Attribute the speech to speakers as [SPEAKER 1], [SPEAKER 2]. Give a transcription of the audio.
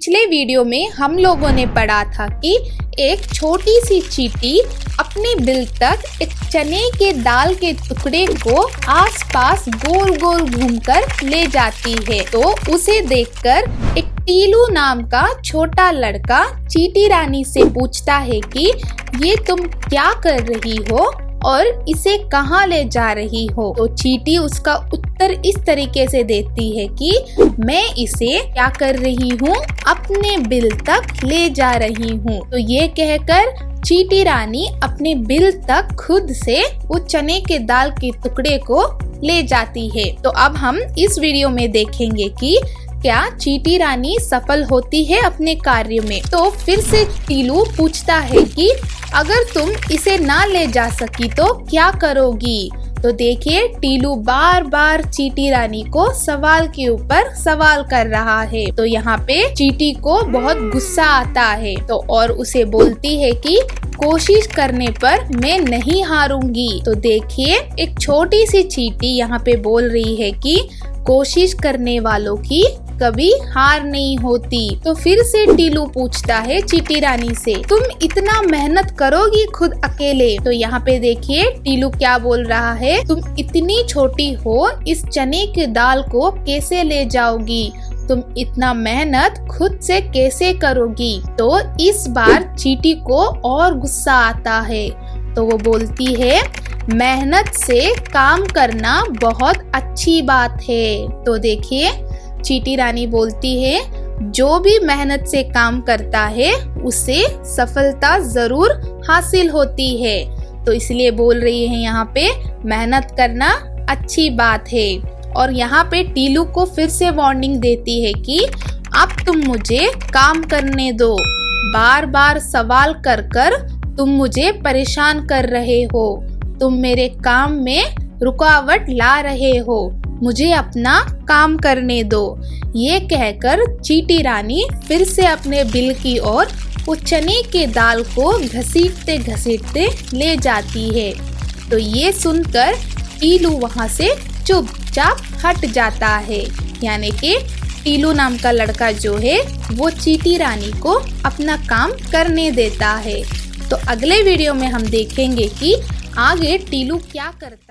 [SPEAKER 1] पिछले वीडियो में हम लोगों ने पढ़ा था कि एक छोटी सी चींटी अपने बिल तक एक चने के दाल के टुकड़े को आसपास गोल गोल घूमकर ले जाती है। तो उसे देखकर एक टीलू नाम का छोटा लड़का चींटी रानी से पूछता है कि ये तुम क्या कर रही हो और इसे कहाँ ले जा रही हो। तो चींटी उसका उत्तर इस तरीके से देती है कि मैं इसे क्या कर रही हूँ, अपने बिल तक ले जा रही हूँ। तो ये कहकर चींटी रानी अपने बिल तक खुद से वो चने के दाल के टुकड़े को ले जाती है। तो अब हम इस वीडियो में देखेंगे कि क्या चींटी रानी सफल होती है अपने कार्य में। तो फिर से टीलू पूछता है कि अगर तुम इसे ना ले जा सकी तो क्या करोगी। तो देखिए टीलू बार बार चींटी रानी को सवाल के ऊपर सवाल कर रहा है। तो यहाँ पे चींटी को बहुत गुस्सा आता है तो और उसे बोलती है कि कोशिश करने पर मैं नहीं हारूंगी। तो देखिए एक छोटी सी चींटी यहाँ पे बोल रही है कि कोशिश करने वालों की कभी हार नहीं होती। तो फिर से टीलू पूछता है चींटी रानी से, तुम इतना मेहनत करोगी खुद अकेले। तो यहाँ पे देखिए टीलू क्या बोल रहा है, तुम इतनी छोटी हो, इस चने की दाल को कैसे ले जाओगी, तुम इतना मेहनत खुद से कैसे करोगी। तो इस बार चींटी को और गुस्सा आता है तो वो बोलती है, मेहनत से काम करना बहुत अच्छी बात है। तो देखिए चींटी रानी बोलती है, जो भी मेहनत से काम करता है उसे सफलता जरूर हासिल होती है। तो इसलिए बोल रही है यहाँ पे मेहनत करना अच्छी बात है। और यहाँ पे टीलू को फिर से वार्निंग देती है कि अब तुम मुझे काम करने दो, बार बार सवाल कर कर तुम मुझे परेशान कर रहे हो, तुम मेरे काम में रुकावट ला रहे हो, मुझे अपना काम करने दो। ये कहकर चींटी रानी फिर से अपने बिल की ओर वो चने के दाल को घसीटते घसीटते ले जाती है। तो ये सुनकर टीलू वहाँ से चुपचाप हट जाता है, यानी कि टीलू नाम का लड़का जो है वो चींटी रानी को अपना काम करने देता है। तो अगले वीडियो में हम देखेंगे कि आगे टीलू क्या करता है।